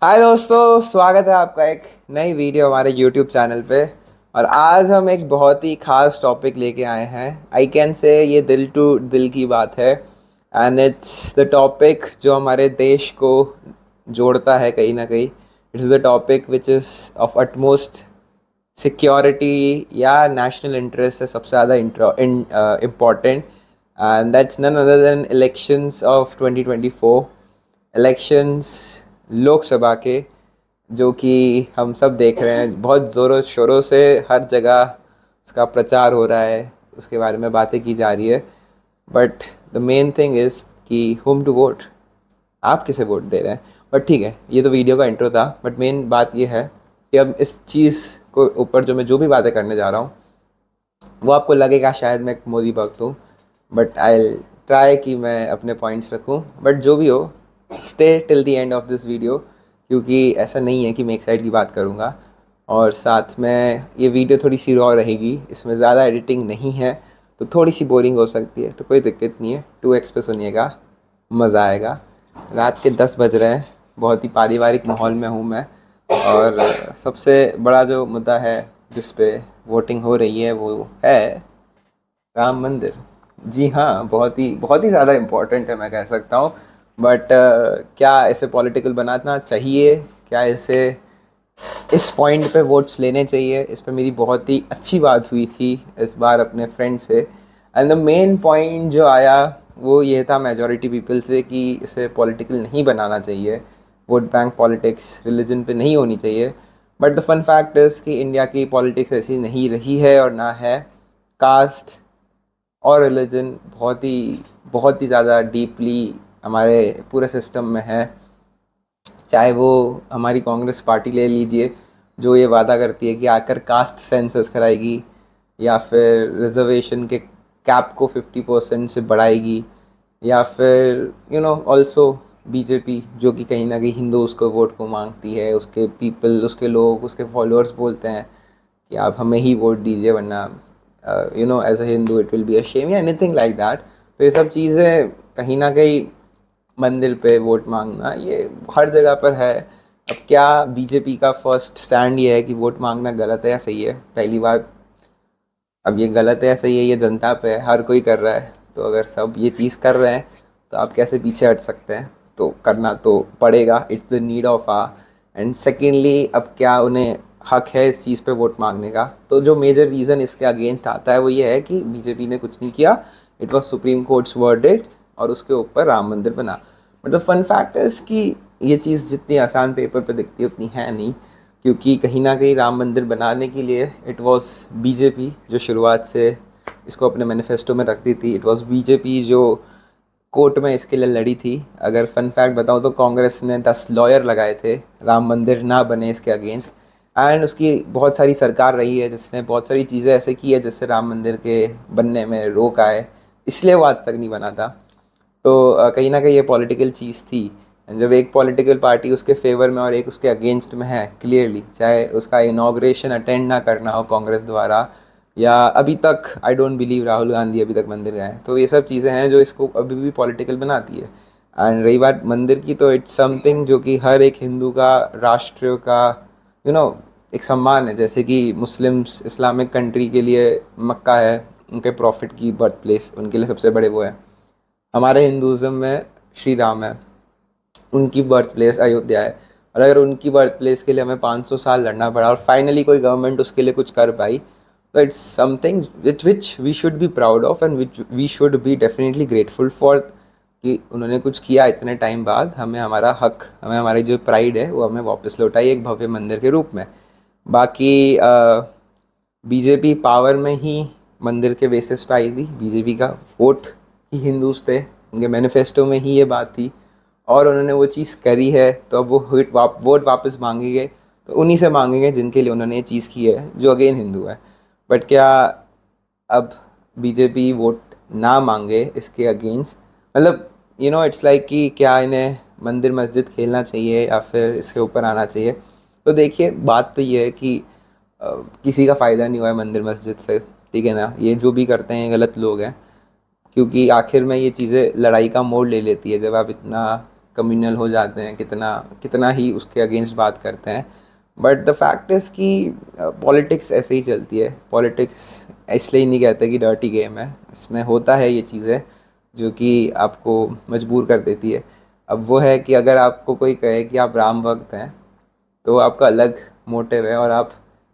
हाय दोस्तों, स्वागत है आपका एक नई वीडियो हमारे YouTube चैनल पे। और आज हम एक बहुत ही ख़ास टॉपिक लेके आए हैं। आई कैन से ये दिल टू दिल की बात है। एंड इट्स द टॉपिक जो हमारे देश को जोड़ता है कहीं ना कहीं। It's the topic which is of utmost security या नेशनल इंटरेस्ट है सबसे ज़्यादा important. And that's none other than elections of 2024। Elections Lok Sabha के, जो कि हम सब देख रहे हैं, बहुत ज़ोरों शोरों से हर जगह इसका प्रचार हो रहा है, उसके बारे में बातें की जा रही है। But the main thing is कि होम टू वोट, आप किसे वोट दे रहे हैं। बट ठीक है, ये तो वीडियो का इंट्रो था। बट मेन बात ये है कि अब इस चीज़ को ऊपर जो मैं जो भी बातें करने जा रहा हूँ वो आपको लगेगा शायद मैं एक मोदी भक्त हूँ। बट आई ट्राई कि मैं अपने पॉइंट्स रखूँ। बट जो भी हो, stay till the end of this video, क्योंकि ऐसा नहीं है कि मैं एक साइड की बात करूँगा। और साथ में ये वीडियो थोड़ी सी रॉ रहेगी, इसमें ज़्यादा एडिटिंग नहीं है, तो थोड़ी सी बोरिंग हो सकती है, तो कोई दिक्कत नहीं है। 2x पे सुनिएगा, मज़ा आएगा। रात के 10 बज रहे हैं, बहुत ही पारिवारिक माहौल में हूँ मैं। और सबसे बड़ा जो मुद्दा है जिस पे वोटिंग हो रही है वो है राम मंदिर। जी हाँ, बहुत ही ज़्यादा इम्पोर्टेंट है, मैं कह सकता हूँ। बट क्या इसे पॉलिटिकल बनाना चाहिए? क्या इसे इस पॉइंट पे वोट्स लेने चाहिए? इस पे मेरी बहुत ही अच्छी बात हुई थी इस बार अपने फ्रेंड से। एंड द मेन पॉइंट जो आया वो ये था मेजॉरिटी पीपल से कि इसे पॉलिटिकल नहीं बनाना चाहिए। वोट बैंक पॉलिटिक्स रिलीजन पे नहीं होनी चाहिए। But the fun fact is कि इंडिया की पॉलिटिक्स ऐसी नहीं रही है और ना है। कास्ट और रिलीजन बहुत ही ज़्यादा डीपली हमारे पूरे सिस्टम में है। चाहे वो हमारी कांग्रेस पार्टी ले लीजिए, जो ये वादा करती है कि आकर कास्ट सेंसस कराएगी या फिर रिजर्वेशन के कैप को 50% से बढ़ाएगी, या फिर ऑल्सो बीजेपी, जो कि कहीं ना कहीं हिंदूज़ को वोट को मांगती है। उसके पीपल, उसके लोग, उसके फॉलोअर्स बोलते हैं कि आप हमें ही वोट दीजिए, वरना as a Hindu it will be a shame या एनीथिंग लाइक दैट। तो ये सब चीज़ें कहीं ना कहीं, मंदिर पे वोट मांगना, ये हर जगह पर है। अब क्या बीजेपी का फर्स्ट स्टैंड ये है कि वोट मांगना गलत है या सही है? पहली बात, अब ये गलत है या सही है ये जनता पे है, हर कोई कर रहा है। तो अगर सब ये चीज़ कर रहे हैं तो आप कैसे पीछे हट सकते हैं? तो करना तो पड़ेगा, it's the need of a. And secondly, अब क्या उन्हें हक है इस चीज़ पे वोट मांगने का? तो जो मेजर रीज़न इसके अगेंस्ट आता है वो ये है कि बीजेपी ने कुछ नहीं किया, it was supreme court's verdict, और उसके ऊपर राम मंदिर बना। But the fun fact is कि ये चीज़ जितनी आसान पेपर पे दिखती है उतनी है नहीं। क्योंकि कहीं ना कहीं राम मंदिर बनाने के लिए इट वाज बीजेपी जो शुरुआत से इसको अपने मैनिफेस्टो में रखती थी। इट वाज बीजेपी जो कोर्ट में इसके लिए लड़ी थी। अगर फन फैक्ट बताऊँ तो कांग्रेस ने 10 लॉयर लगाए थे राम मंदिर ना बने इसके अगेंस्ट। एंड उसकी बहुत सारी सरकार रही है जिसने बहुत सारी चीज़ें ऐसे की है जिससे राम मंदिर के बनने में रोक आए, इसलिए वो आज तक नहीं बना था। तो कहीं ना कहीं ये पॉलिटिकल चीज़ थी। जब एक पॉलिटिकल पार्टी उसके फेवर में और एक उसके अगेंस्ट में है क्लियरली, चाहे उसका इनाग्रेशन अटेंड ना करना हो कांग्रेस द्वारा, या अभी तक I don't believe Rahul Gandhi अभी तक मंदिर गए हैं, तो ये सब चीज़ें हैं जो इसको अभी भी पॉलिटिकल बनाती है। एंड रही बात मंदिर की, तो इट्स समथिंग जो कि हर एक हिंदू का, राष्ट्र का यू नो एक सम्मान है। जैसे कि मुस्लिम्स इस्लामिक कंट्री के लिए मक्का है उनके प्रॉफिट की बर्थ प्लेस, उनके लिए सबसे बड़े वो है। हमारे हिंदुज़म में श्री राम है, उनकी बर्थ प्लेस अयोध्या है। और अगर उनकी बर्थ प्लेस के लिए हमें 500 साल लड़ना पड़ा और फाइनली कोई गवर्नमेंट उसके लिए कुछ कर पाई, तो it's something which we should be proud of and which we should be definitely grateful for, कि उन्होंने कुछ किया इतने टाइम बाद। हमें हमारा हक, हमें हमारी जो प्राइड है वो हमें वापस लौटाई एक भव्य मंदिर के रूप में। बाकी बीजेपी पावर में ही मंदिर के बेसिस पे आई थी। बीजेपी का वोट ही हिंदूज थे, उनके मैनिफेस्टो में ही ये बात थी, और उन्होंने वो चीज़ करी है। तो अब वो वोट वापस मांगेंगे तो उन्हीं से मांगेंगे जिनके लिए उन्होंने ये चीज़ की है, जो अगेन हिंदू है। बट क्या अब बीजेपी वोट ना मांगे इसके अगेंस्ट, मतलब इट्स लाइक कि क्या इन्हें मंदिर मस्जिद खेलना चाहिए या फिर इसके ऊपर आना चाहिए? तो देखिए, बात तो ये है कि किसी का फ़ायदा नहीं हुआ है मंदिर मस्जिद से, ठीक है ना। ये जो भी करते हैं गलत लोग हैं, क्योंकि आखिर में ये चीज़ें लड़ाई का मोड़ ले लेती है जब आप इतना कम्युनल हो जाते हैं, कितना कितना ही उसके अगेंस्ट बात करते हैं। बट द फैक्ट इज़ कि पॉलिटिक्स ऐसे ही चलती है। पॉलिटिक्स इसलिए नहीं कहते कि डर्टी गेम है, इसमें होता है ये चीज़ें जो कि आपको मजबूर कर देती है। अब वो है कि अगर आपको कोई कहे कि आप राम भक्त हैं तो आपका अलग मोटिव है, और आप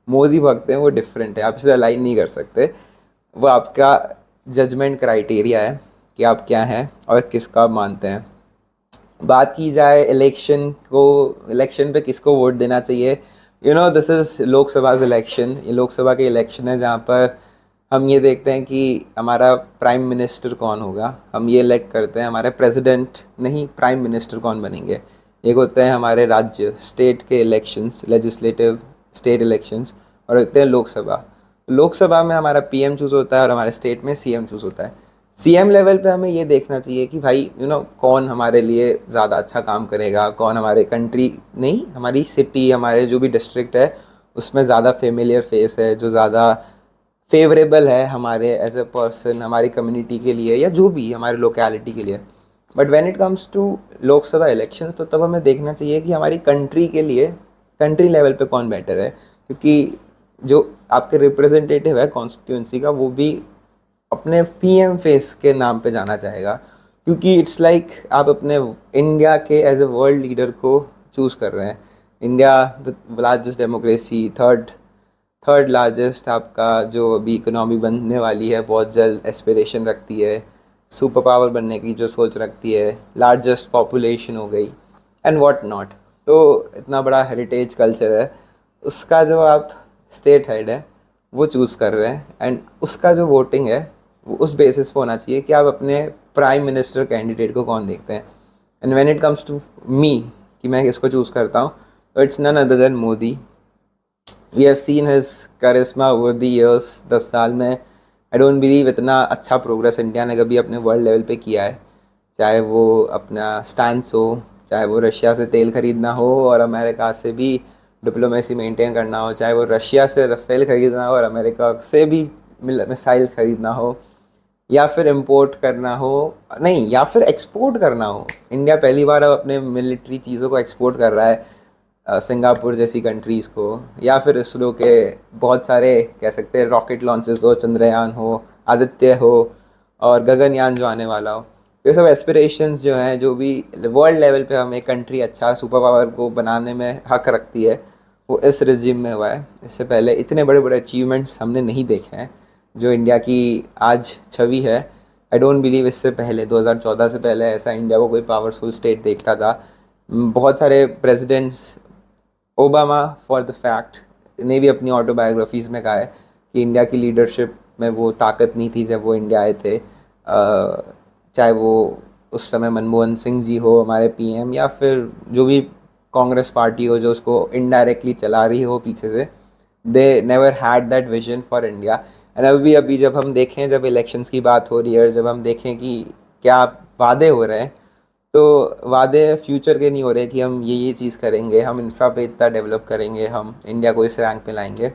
मोदी भक्त हैं वो डिफरेंट है, आप इसे अलाइन नहीं कर सकते। वो आपका जजमेंट क्राइटेरिया है कि आप क्या हैं और किसका मानते हैं। बात की जाए इलेक्शन पे किसको वोट देना चाहिए, दिस इज़ लोकसभा इलेक्शन। ये लोकसभा के इलेक्शन है जहाँ पर हम ये देखते हैं कि हमारा प्राइम मिनिस्टर कौन होगा। हम ये इलेक्ट करते हैं, हमारे प्रेसिडेंट नहीं, प्राइम मिनिस्टर कौन बनेंगे। एक होते हैं हमारे राज्य स्टेट के इलेक्शंस, लेजिस्लेटिव स्टेट इलेक्शंस, और होते हैं लोकसभा। लोकसभा में हमारा पीएम चूज़ होता है और हमारे स्टेट में सीएम चूज़ होता है। सीएम लेवल पे हमें ये देखना चाहिए कि भाई कौन हमारे लिए ज़्यादा अच्छा काम करेगा, कौन हमारे कंट्री नहीं, हमारी सिटी, हमारे जो भी डिस्ट्रिक्ट है उसमें ज़्यादा फेमिलियर फेस है, जो ज़्यादा फेवरेबल है हमारे एज ए पर्सन, हमारी कम्युनिटी के लिए या जो भी हमारे लोकेलिटी के लिए। But when it comes to Lok Sabha election तो तब हमें देखना चाहिए कि हमारी कंट्री के लिए कंट्री लेवल पे कौन बेटर है, क्योंकि जो आपके रिप्रेजेंटेटिव है कॉन्स्टिट्यूंसी का वो भी अपने पीएम फेस के नाम पे जाना चाहेगा, क्योंकि इट्स लाइक आप अपने इंडिया के एज ए वर्ल्ड लीडर को चूज़ कर रहे हैं। India the largest democracy, third largest आपका जो अभी इकोनॉमी बनने वाली है, बहुत जल्द एस्पिरेशन रखती है, सुपर पावर बनने की जो सोच रखती है, लार्जेस्ट पॉपुलेशन हो गई एंड व्हाट नॉट। तो इतना बड़ा हेरिटेज कल्चर है, उसका जो आप स्टेट हेड है वो चूज़ कर रहे हैं, एंड उसका जो वोटिंग है वो उस बेसिस पे होना चाहिए कि आप अपने प्राइम मिनिस्टर कैंडिडेट को कौन देखते हैं। And when it comes to me कि मैं किसको चूज़ करता हूँ, तो it's none other than Modi. We have seen his charisma over the years. 10 साल में आई डोंट बिलीव इतना अच्छा प्रोग्रेस इंडिया ने कभी अपने वर्ल्ड लेवल पे किया है, चाहे वो अपना स्टैंड्स हो, चाहे वो रशिया से तेल खरीदना हो और अमेरिका से भी डिप्लोमेसी मेंटेन करना हो, चाहे वो रशिया से राफेल खरीदना हो और अमेरिका से भी मिसाइल खरीदना हो, या फिर इंपोर्ट करना हो, नहीं, या फिर एक्सपोर्ट करना हो। इंडिया पहली बार अब अपने मिलिट्री चीज़ों को एक्सपोर्ट कर रहा है सिंगापुर जैसी कंट्रीज़ को, या फिर इसरो के बहुत सारे कह सकते हैं रॉकेट लॉन्चेस हो, चंद्रयान हो, आदित्य हो, और गगनयान जो आने वाला हो। ये सब एस्पिरेशंस जो हैं, जो भी वर्ल्ड लेवल पे हम एक कंट्री अच्छा सुपर पावर को बनाने में हक रखती है, वो इस रिजिम में हुआ है। इससे पहले इतने बड़े बड़े अचीवमेंट्स हमने नहीं देखे हैं जो इंडिया की आज छवि है। आई डोंट बिलीव इससे पहले 2014 से पहले ऐसा इंडिया को कोई पावरफुल स्टेट देखता था। बहुत सारे presidents, Obama for the fact ने भी अपनी ऑटोबायोग्राफीज़ में कहा है कि इंडिया की लीडरशिप में वो ताकत नहीं थी जब वो इंडिया आए थे। चाहे वो उस समय मनमोहन सिंह जी हो हमारे पीएम, या फिर जो भी कांग्रेस पार्टी हो जो उसको इनडायरेक्टली चला रही हो पीछे से, they never had that vision for India. And अभी जब हम देखें, जब इलेक्शंस की बात हो रही है, जब हम देखें कि क्या वादे हो रहे हैं, तो वादे फ्यूचर के नहीं हो रहे कि हम ये चीज़ करेंगे, हम इंफ्रा पे इतना डेवलप करेंगे, हम इंडिया को इस रैंक पे लाएंगे।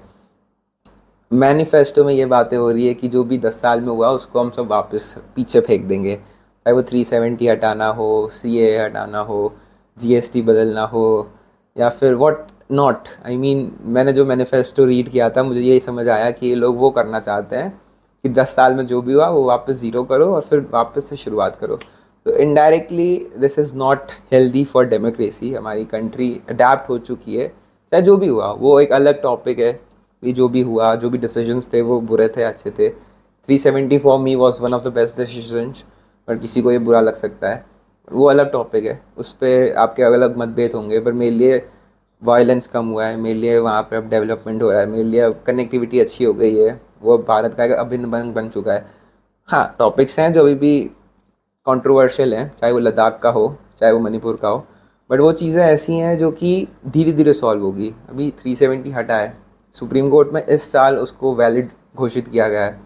मैनिफेस्टो में ये बातें हो रही है कि जो भी 10 साल में हुआ उसको हम सब वापस पीछे फेंक देंगे, चाहे वो 370 हटाना हो, सीए हटाना हो, जीएसटी बदलना हो, या फिर व्हाट नॉट। आई मीन मैंने जो मैनिफेस्टो रीड किया था मुझे यही समझ आया कि ये लोग वो करना चाहते हैं कि 10 साल में जो भी हुआ वो वापस ज़ीरो करो और फिर वापस से शुरुआत करो। तो indirectly this is not healthy for democracy. हमारी कंट्री अडेप्ट हो चुकी है, चाहे जो भी हुआ वो एक अलग टॉपिक है। ये जो भी हुआ, जो भी डिसीजंस थे वो बुरे थे, अच्छे थे। 370 for me was one of the best decisions, पर किसी को ये बुरा लग सकता है, वो अलग टॉपिक है, उस पर आपके अलग मतभेद होंगे। पर मेरे लिए वायलेंस कम हुआ है, मेरे लिए वहाँ पर अब डेवलपमेंट हो रहा है, मेरे लिए अब कनेक्टिविटी अच्छी हो गई है, वो भारत का एक अभिन्न अंग बन चुका है। हाँ, टॉपिक्स हैं जो अभी भी कंट्रोवर्शियल हैं, चाहे वो लद्दाख का हो, चाहे वो मणिपुर का हो, बट वो चीज़ें ऐसी हैं जो कि धीरे धीरे सॉल्व होगी। अभी 370 हटा है, सुप्रीम कोर्ट में इस साल उसको वैलिड घोषित किया गया है।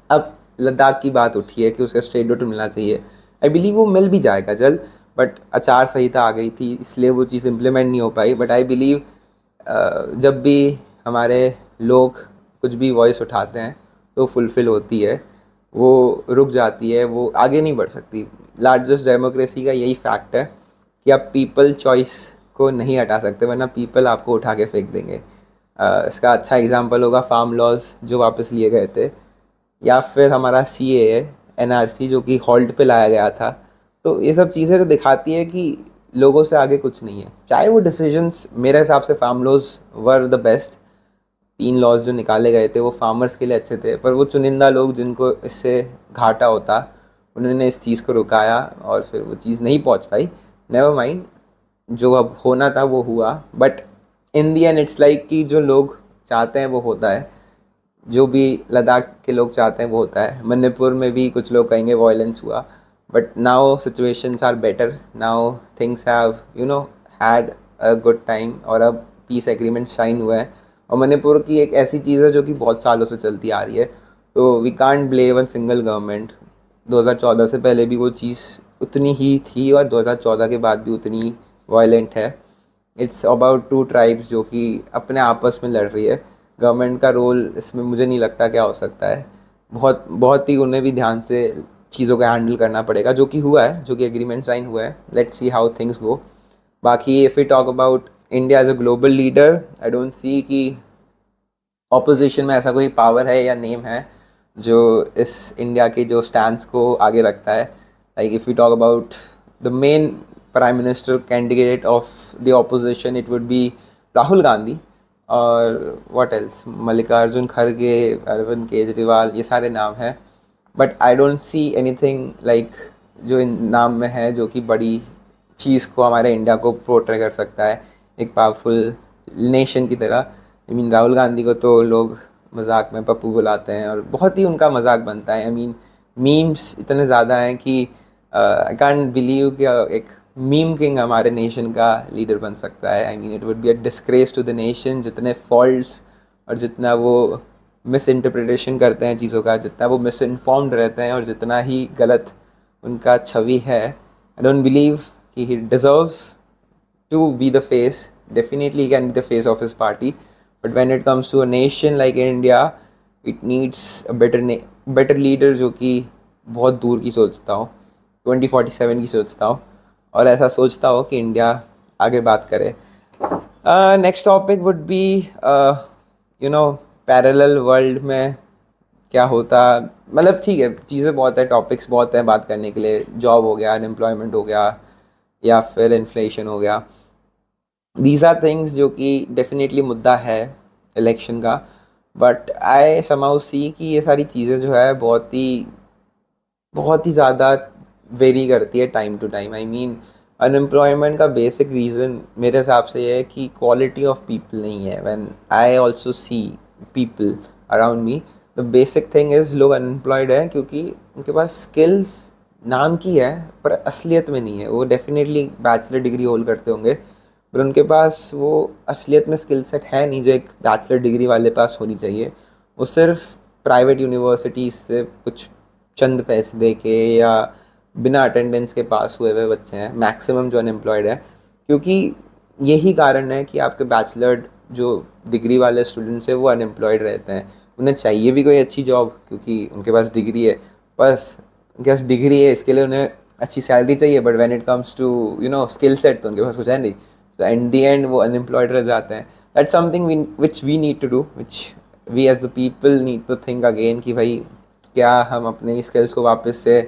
अब लद्दाख की बात उठी है कि उसे स्टेटहुड मिलना चाहिए, आई बिलीव वो मिल भी जाएगा जल्द, बट आचार संहिता आ गई थी इसलिए वो चीज़ इम्प्लीमेंट नहीं हो पाई। बट आई बिलीव जब भी हमारे लोग कुछ भी वॉइस उठाते हैं तो फुलफ़िल होती है, वो रुक जाती है, वो आगे नहीं बढ़ सकती। लार्जेस्ट डेमोक्रेसी का यही फैक्ट है कि आप पीपल चॉइस को नहीं हटा सकते, वरना पीपल आपको उठा के फेंक देंगे। इसका अच्छा एग्जांपल होगा फार्म लॉज जो वापस लिए गए थे, या फिर हमारा CAA NRC जो कि हॉल्ट पे लाया गया था। तो ये सब चीज़ें तो दिखाती है कि लोगों से आगे कुछ नहीं है। चाहे वो डिसीजंस, मेरे हिसाब से farm laws were the best. 3 laws जो निकाले गए थे वो फार्मर्स के लिए अच्छे थे, पर वो चुनिंदा लोग जिनको इससे घाटा होता, उन्होंने इस चीज़ को रुकाया और फिर वो चीज़ नहीं पहुंच पाई। नेवर माइंड, जो अब होना था वो हुआ, but in the and it's like कि जो लोग चाहते हैं वो होता है। जो भी लद्दाख के लोग चाहते हैं वो होता है। मणिपुर में भी कुछ लोग कहेंगे वॉयलेंस हुआ, but now situations are better, now things have had a good time, और अब पीस एग्रीमेंट साइन हुआ है। और मणिपुर की एक ऐसी चीज़ है जो कि बहुत सालों से चलती आ रही है, तो we can't blame one single government. 2014 से पहले भी वो चीज़ उतनी ही थी और 2014 के बाद भी उतनी वायलेंट है। इट्स अबाउट 2 ट्राइब्स जो कि अपने आपस में लड़ रही है। गवर्नमेंट का रोल इसमें मुझे नहीं लगता क्या हो सकता है। बहुत बहुत ही उन्हें भी ध्यान से चीज़ों को हैंडल करना पड़ेगा, जो कि हुआ है, जो कि एग्रीमेंट साइन हुआ है। Let's see how things go. बाकी if we talk about India as a global leader, I don't see कि ऑपोजिशन में ऐसा कोई पावर है या नेम है जो इस इंडिया के जो स्टैंड्स को आगे रखता है। Like if you talk about the main prime minister candidate of the opposition, it would B Rahul Gandhi, और व्हाट एल्स, मल्लिकार्जुन खड़गे, अरविंद केजरीवाल, ये सारे नाम हैं। But I don't see anything like जो इन नाम में है जो कि बड़ी चीज़ को, हमारे इंडिया को पोर्ट्रे कर सकता है एक पावरफुल नेशन की तरह। आई मीन राहुल गांधी को तो लोग मजाक में पप्पू बुलाते हैं और बहुत ही उनका मजाक बनता है। आई मीन मीम्स इतने ज़्यादा हैं कि आई कांट बिलीव कि एक मीम किंग हमारे नेशन का लीडर बन सकता है। I mean it would be a disgrace to the nation, जितने फॉल्ट्स और जितना वो मिस इंटरप्रिटेशन करते हैं चीज़ों का, जितना वो मिस इन्फॉर्म्ड रहते हैं और जितना ही गलत उनका छवि है, आई डोंट बिलीव कि he deserves to be the face. Definitely he can be the face of his party, but when it comes to a nation like India, it needs a better leader जो कि बहुत दूर की सोचता हो, 2047 की सोचता हो, और ऐसा सोचता हो कि इंडिया आगे बात करे। Next topic would be parallel world में क्या होता। मतलब ठीक है, चीज़ें बहुत है, टॉपिक्स बहुत हैं बात करने के लिए। जॉब हो गया, अनएम्प्लॉयमेंट हो गया, या फिर इन्फ्लेशन हो गया। दीज आर थिंग्स जो कि डेफिनेटली मुद्दा है इलेक्शन का, बट आई समाउ सी कि ये सारी चीज़ें जो है बहुत ही ज़्यादा वेरी करती है time to time. I mean unemployment का बेसिक रीज़न मेरे हिसाब से ये है कि क्वालिटी ऑफ पीपल नहीं है। When I also see people around me, the basic thing is लोग अनएम्प्लॉयड हैं क्योंकि उनके पास स्किल्स नाम की है पर असलियत में नहीं है। वो डेफिनेटली बैचलर डिग्री होल्ड करते होंगे, पर उनके पास वो असलियत में स्किल सेट है नहीं जो एक बैचलर डिग्री वाले पास होनी चाहिए। वो सिर्फ प्राइवेट यूनिवर्सिटीज़ से कुछ चंद पैसे दे के या बिना अटेंडेंस के पास हुए हुए बच्चे हैं मैक्सिमम जो अनएम्प्लॉयड है। क्योंकि यही कारण है कि आपके बैचलर जो डिग्री वाले स्टूडेंट्स हैं वो अनएम्प्लॉयड रहते हैं। उन्हें चाहिए भी कोई अच्छी जॉब क्योंकि उनके पास डिग्री है, बस उनके पास डिग्री है, इसके लिए उन्हें अच्छी सैलरी चाहिए, but when it comes to skill set तो उनके पास कुछ है नहीं। So in the end वो अनएम्प्लॉयड रह जाते हैं। That's something which we need to do, which we as the people need to think again कि भाई क्या हम अपने स्किल्स को वापस से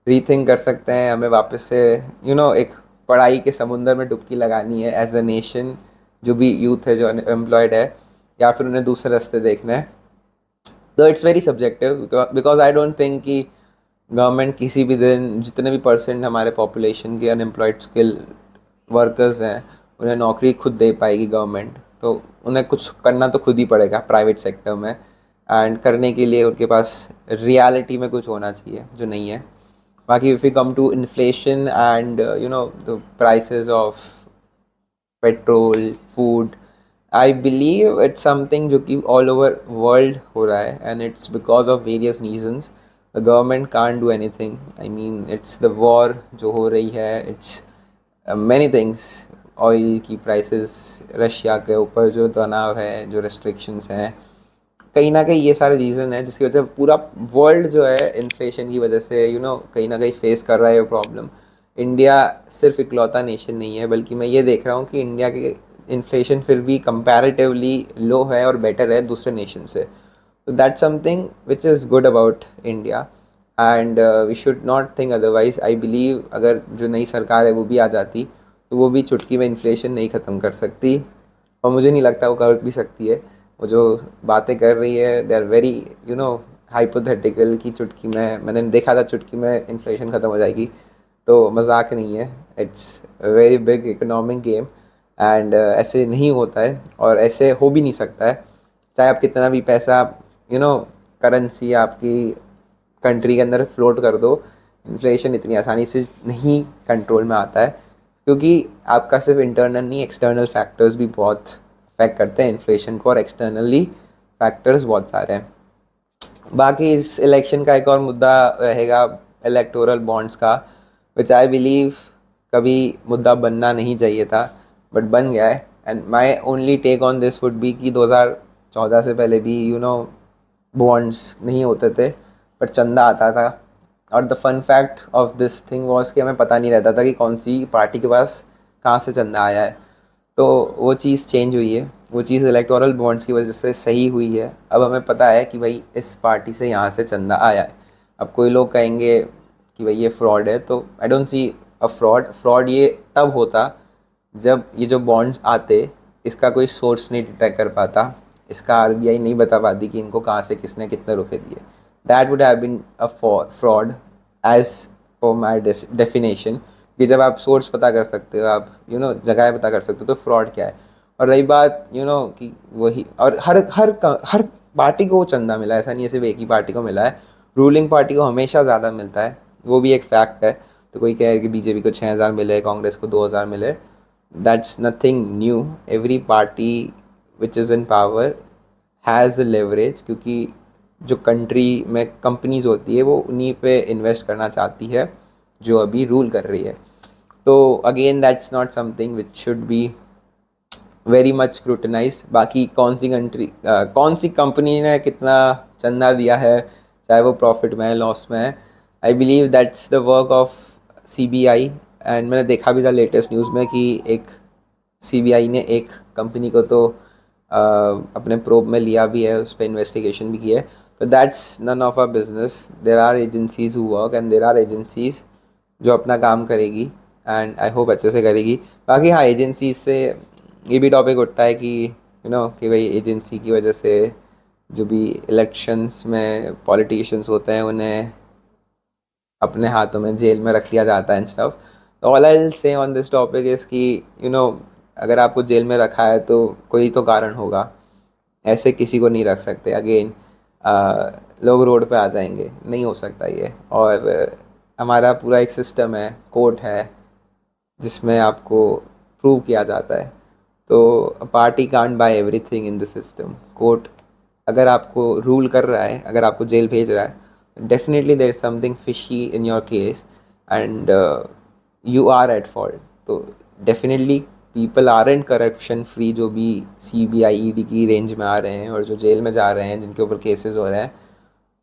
रीथिंक कर सकते हैं। हमें वापस से एक पढ़ाई के समुंदर में डुबकी लगानी है एज अ नेशन, जो भी यूथ है जो अनएम्प्लॉयड है, या फिर उन्हें दूसरे रास्ते देखना है। तो it's very subjective because I don't think कि गवर्नमेंट किसी भी दिन जितने भी परसेंट हमारे पॉपुलेशन के अनएम्प्लॉयड स्किल वर्कर्स हैं उन्हें नौकरी खुद दे पाएगी गवर्नमेंट। तो उन्हें कुछ करना तो खुद ही पड़ेगा प्राइवेट सेक्टर में, एंड करने के लिए उनके पास रियलिटी में कुछ होना चाहिए जो नहीं है। बाकी if you come to inflation and the prices of petrol, food, I believe it's something जो कि ऑल ओवर वर्ल्ड हो रहा है, and it's because of various reasons. The government can't do anything. I mean it's the war जो हो रही है, it's many things, oil की प्राइसेस, रशिया के ऊपर जो तनाव है, जो रेस्ट्रिक्शंस हैं, कहीं ना कहीं ये सारे रीज़न है जिसकी वजह से पूरा वर्ल्ड जो है इन्फ्लेशन की वजह से कहीं ना कहीं फेस कर रहा है ये प्रॉब्लम। इंडिया सिर्फ इकलौता नेशन नहीं है, बल्कि मैं ये देख रहा हूँ कि इंडिया के इन्फ्लेशन फिर भी कंपैरेटिवली लो है और बेटर है दूसरे नेशन से. तो that's something which is good about India, and we should not think otherwise. I believe अगर जो नई सरकार है वो भी आ जाती तो वो भी चुटकी में इन्फ्लेशन नहीं ख़त्म कर सकती, और मुझे नहीं लगता वो कर भी सकती है. वो जो बातें कर रही है दे आर वेरी हाइपोथेटिकल कि चुटकी में, मैंने देखा था चुटकी में इन्फ्लेशन ख़त्म हो जाएगी, तो मजाक नहीं है. It's very big economic game, and ऐसे नहीं होता है और ऐसे हो भी नहीं सकता है. चाहे आप कितना भी पैसा करेंसी आपकी कंट्री के अंदर फ्लोट कर दो, इन्फ्लेशन इतनी आसानी से नहीं कंट्रोल में आता है, क्योंकि आपका सिर्फ इंटरनल नहीं एक्सटर्नल फैक्टर्स भी बहुत अफेक्ट करते हैं इन्फ्लेशन को, और एक्सटर्नली फैक्टर्स बहुत सारे हैं. बाकी इस इलेक्शन का एक और मुद्दा रहेगा इलेक्टोरल बॉन्ड्स का, विच आई बिलीव कभी मुद्दा बनना नहीं चाहिए था बट बन गया है. And my only take on this would be कि 2014 से पहले भी बॉन्ड्स नहीं होते थे बट चंदा आता था. और the fun fact of this thing was कि हमें पता नहीं रहता था कि कौन सी पार्टी के पास कहाँ से चंदा आया है. तो वो चीज़ चेंज हुई है, वो चीज़ इलेक्टोरल बॉन्ड्स की वजह से सही हुई है. अब हमें पता है कि भाई इस पार्टी से यहाँ से चंदा आया है. अब कोई लोग कहेंगे कि भाई ये फ्रॉड है, तो आई डोंट सी अ फ्रॉड ये तब होता जब ये जो बॉन्ड्स आते इसका कोई सोर्स नहीं डिटेक्ट कर पाता, इसका आरबीआई नहीं बता पाती कि इनको कहाँ से किसने कितने रुपए दिए. That would have been a fraud as per my definition. कि जब आप सोर्स पता कर सकते हो, आप जगह पता कर सकते हो, तो फ्रॉड क्या है. और रही बात कि वही, और हर पार्टी को चंदा मिला है, ऐसा नहीं है सिर्फ एक ही पार्टी को मिला है. रूलिंग पार्टी को हमेशा ज़्यादा मिलता है, वो भी एक फैक्ट है. तो कोई कहे कि बीजेपी को 6,000 मिले, कांग्रेस को 2,000 मिले, that's nothing new. Every party which is in power has the leverage, क्योंकि जो कंट्री में कंपनीज होती है वो उन्हीं पे इन्वेस्ट करना चाहती है जो अभी रूल कर रही है. तो again that's not something which should be very much scrutinised. बाकी कौन सी कंपनी ने कितना चंदा दिया है, चाहे वो प्रॉफिट में है लॉस में है, I believe that's the work of CBI. And मैंने देखा भी था लेटेस्ट न्यूज़ में कि एक सीबीआई ने एक कंपनी को तो अपने प्रोब में लिया भी है, उस पर इन्वेस्टिगेशन भी की है. तो that's none of our business. There are agencies who work and there are agencies जो अपना काम करेगी, एंड आई होप अच्छे से करेगी. बाकी हाँ, एजेंसीज से ये भी टॉपिक उठता है कि कि भाई एजेंसी की वजह से जो भी इलेक्शंस में पॉलिटिशियंस होते हैं उन्हें अपने हाथों में जेल में रख दिया जाता है एंड स्टफ. तो all I will say on this topic is कि अगर आपको जेल में रखा है तो कोई तो कारण होगा, ऐसे किसी को नहीं रख सकते. अगेन लोग रोड पे आ जाएंगे, नहीं हो सकता ये. और हमारा पूरा एक सिस्टम है, कोर्ट है, जिसमें आपको प्रूव किया जाता है. तो party can't buy everything in the system. Court अगर आपको रूल कर रहा है, अगर आपको जेल भेज रहा है, definitely there is something fishy in your case and you are at fault. तो definitely people are and corruption free, जो भी सीबीआई ईडी की रेंज में आ रहे हैं और जो जेल में जा रहे हैं, जिनके ऊपर केसेस हो रहे हैं.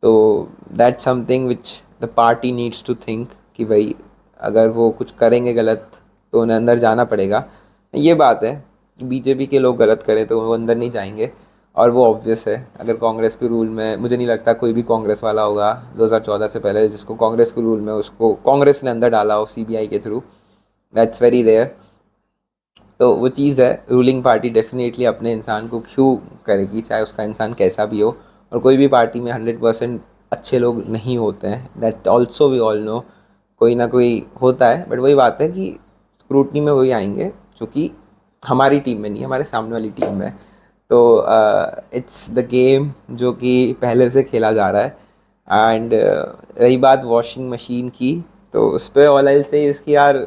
तो that's something which the party needs to think कि भाई अगर वो कुछ करेंगे गलत तो उन्हें अंदर जाना पड़ेगा. ये बात है, बीजेपी के लोग गलत करें तो वो अंदर नहीं जाएंगे, और वो ऑब्वियस है. अगर कांग्रेस के रूल में, मुझे नहीं लगता कोई भी कांग्रेस वाला होगा 2014 से पहले जिसको कांग्रेस के रूल में उसको कांग्रेस ने अंदर डाला हो सीबीआई के थ्रू. That's very rare. तो वो चीज़ है, रूलिंग पार्टी डेफिनेटली अपने इंसान को क्यों करेगी, चाहे उसका इंसान कैसा भी हो. और कोई भी पार्टी में 100% अच्छे लोग नहीं होते हैं, that also we all know. कोई ना कोई होता है, बट वही बात है कि स्क्रूटनी में वही आएंगे जो कि हमारी टीम में नहीं, हमारे सामने वाली टीम में. तो इट्स द गेम जो कि पहले से खेला जा रहा है. एंड रही बात वॉशिंग मशीन की, तो उस पर ऑल आई से इसकी यार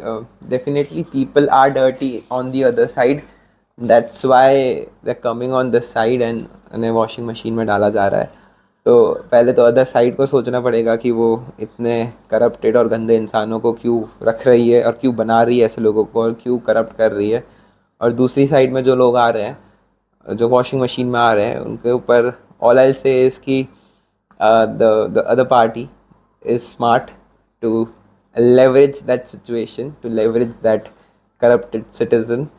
definitely people are dirty on the other side. That's why the coming on this side and उन्हें वॉशिंग मशीन में डाला जा रहा है. तो पहले तो अदर साइड को सोचना पड़ेगा कि वो इतने करप्टेड और गंदे इंसानों को क्यों रख रही है और क्यों बना रही है ऐसे लोगों को, और क्यों करप्ट कर रही है. और दूसरी साइड में जो लोग आ रहे हैं, जो वॉशिंग मशीन में आ रहे हैं, उनके ऊपर ऑल आई से इसकी the other party is smart to leverage that situation, to leverage that corrupted citizen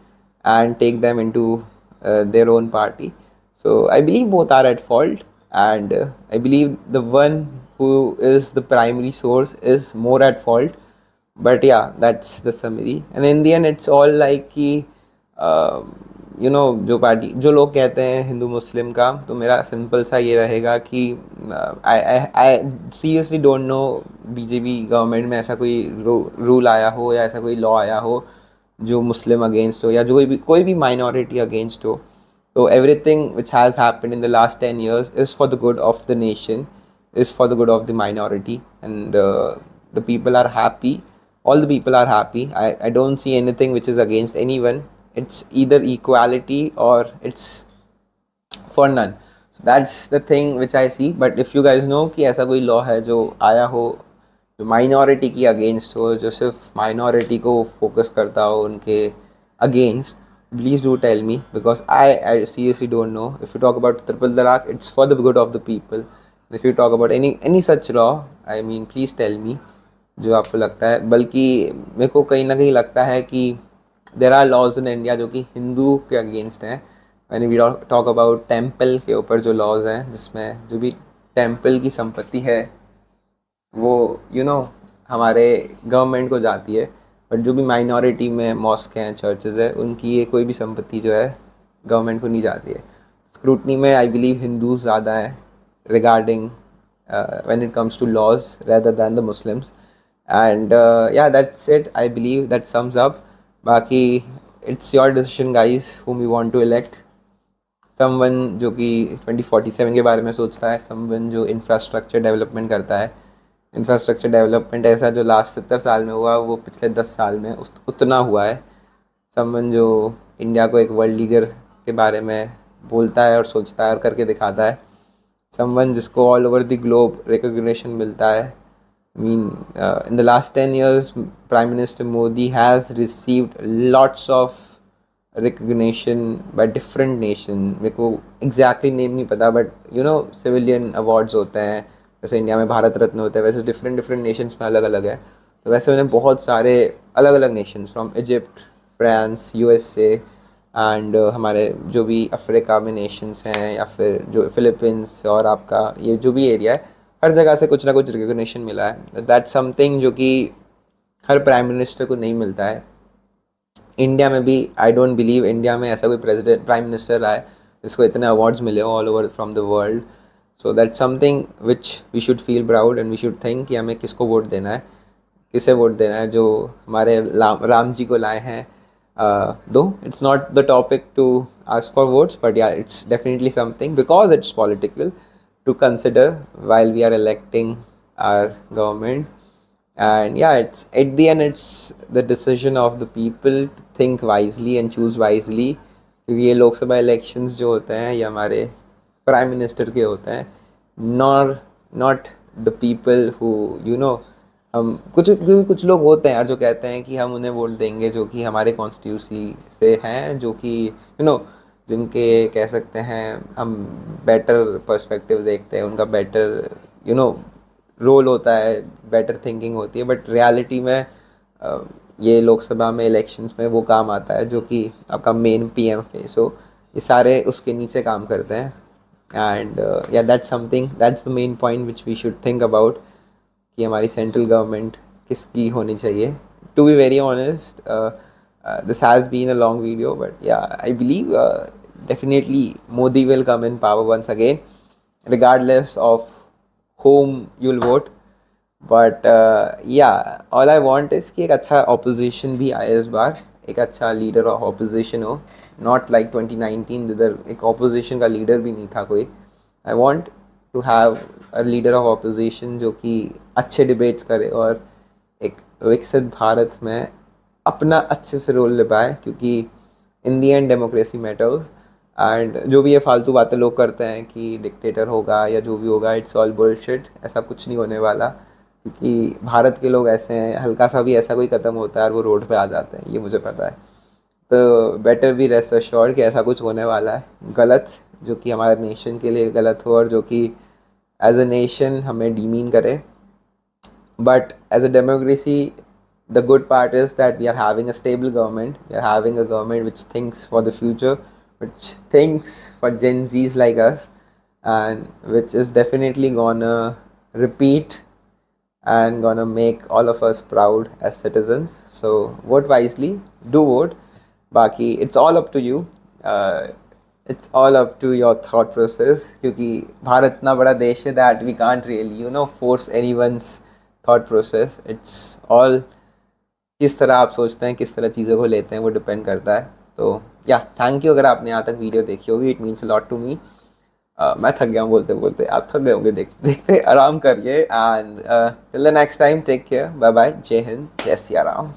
and take them into their own party. So I believe both are at fault, and I believe the one who is the primary source is more at fault. But yeah, that's the summary. And in the end, it's all like कि जो party जो लोग कहते हैं हिंदू मुस्लिम का, तो मेरा simple सा ये रहेगा कि I I seriously don't know BJP government में ऐसा कोई रूल आया हो या ऐसा कोई लॉ आया हो जो मुस्लिम अगेंस्ट हो या जो कोई भी माइनॉरिटी अगेंस्ट हो. So everything which has happened in the last 10 years is for the good of the nation, is for the good of the minority, and the people are happy. All the people are happy. I don't see anything which is against anyone. It's either equality or it's for none. So that's the thing which I see. But if you guys know कि ऐसा कोई law है जो आया हो जो minority की against हो, जो सिर्फ माइनॉरिटी को फोकस करता हो उनके against, please do tell me, because I seriously don't know. If you talk about triple talaq, it's for the good of the people. If you talk about any such law, I mean, please tell me जो आपको लगता है. बल्कि मेरे को कहीं ना कहीं लगता है कि there are laws in India जो कि हिंदू के अगेंस्ट हैं. When we talk about temple के ऊपर जो laws हैं, जिसमें जो भी टेम्पल की संपत्ति है वो हमारे गवर्नमेंट को जाती है. बट जो भी माइनॉरिटी में मॉस्क हैं, चर्चेज़ है, उनकी ये कोई भी संपत्ति जो है गवर्नमेंट को नहीं जाती है. स्क्रूटनी में आई बिलीव हिंदूज ज़्यादा हैं regarding when it comes to laws rather than the Muslims. And या that's it. I believe that sums up. बाकी it's your decision guys whom you want to elect. Someone जो कि 2047 के बारे में सोचता है, समवन जो इंफ्रास्ट्रक्चर डेवलपमेंट करता है. इंफ्रास्ट्रक्चर डेवलपमेंट ऐसा जो लास्ट 70 साल में हुआ वो पिछले 10 साल में उतना हुआ है. समवन जो इंडिया को एक वर्ल्ड लीडर के बारे में बोलता है और सोचता है और करके दिखाता है. समवन जिसको all over the globe recognition मिलता है. Mean in the last 10 years prime minister Modi has received lots of recognition by different nation. मेरे को एग्जैक्टली नेम नहीं पता, बट सिविलियन अवार्ड्स होते हैं. जैसे इंडिया में भारत रत्न होता है, वैसे डिफरेंट नेशंस में अलग अलग है. तो वैसे उन्हें बहुत सारे अलग अलग Nations from Egypt, France, USA and हमारे जो भी अफ्रीका में नेशंस हैं या फिर जो फिलीपींस और आपका ये जो भी एरिया है, हर जगह से कुछ ना कुछ रिकग्निशन मिला है. दैट्स समथिंग जो कि हर प्राइम मिनिस्टर को नहीं मिलता है. इंडिया में भी आई डोंट बिलीव इंडिया में ऐसा कोई प्रेसिडेंट प्राइम मिनिस्टर आए जिसको इतने अवार्ड्स मिले हो all over from the world. So that's something which we should feel proud and we should think कि हमें किसको वोट देना है, किसे वोट देना है. जो हमारे राम जी को लाए हैं. Though it's not the topic to ask for votes, but ya it's definitely something because it's political to consider while we are electing our government. And yeah, it's at the end it's the decision of the people to think wisely and choose wisely. क्योंकि ये Lok Sabha elections जो होते हैं ये हमारे prime minister के होते हैं, नॉट द पीपल हु हम कुछ लोग होते हैं यार जो कहते हैं कि हम उन्हें वोट देंगे जो कि हमारे कॉन्स्टिट्यूंसी से हैं, जो कि जिनके कह सकते हैं हम बेटर पर्सपेक्टिव देखते हैं, उनका बेटर रोल होता है, बेटर थिंकिंग होती है. बट रियलिटी में ये लोकसभा में इलेक्शंस में वो काम आता है जो कि आपका मेन पीएम है. सो ये सारे उसके नीचे काम करते हैं. एंड या that's something, that's the main point which we should think about कि हमारी सेंट्रल गवर्नमेंट किसकी होनी चाहिए. To be very honest, this has been a long video, but yeah, I believe definitely Modi will come in power once again, regardless of whom you'll vote. But yeah, all I want is कि एक अच्छा opposition भी आए इस बार, एक अच्छा leader of opposition हो, not like 2019 जिधर एक opposition का leader भी नहीं था कोई. I want to have a leader of opposition जो कि अच्छे debates करे और एक विकसित भारत में अपना अच्छे से रोल निभाए, क्योंकि इन दी एंड डेमोक्रेसी मैटर्स. एंड जो भी ये फालतू बातें लोग करते हैं कि डिक्टेटर होगा या जो भी होगा, इट्स ऑल बुलशिट. ऐसा कुछ नहीं होने वाला, क्योंकि भारत के लोग ऐसे हैं, हल्का सा भी ऐसा कोई कदम होता है और वो रोड पे आ जाते हैं, ये मुझे पता है. तो बेटर भी रेस्ट अश्योर्ड कि ऐसा कुछ होने वाला है गलत, जो कि हमारे नेशन के लिए गलत हो और जो कि एज अ नेशन हमें डीमीन करे. But as a democracy, the good part is that we are having a stable government. We are having a government which thinks for the future, which thinks for Gen Zs like us, and which is definitely gonna repeat and gonna make all of us proud as citizens. So vote wisely, do vote. Baki, it's all up to you. It's all up to your thought process. क्योंकि भारत इतना बड़ा देश है that we can't really force anyone's thought process. It's all किस तरह आप सोचते हैं, किस तरह चीज़ों को लेते हैं, वो डिपेंड करता है. तो या थैंक यू अगर आपने यहाँ तक वीडियो देखी होगी. It means a lot to me. मैं थक गया हूँ बोलते बोलते, आप थक गए होंगे देखते देखते. आराम करिए and till the next time, take care, bye bye, जय हिंद, जय सिया राम.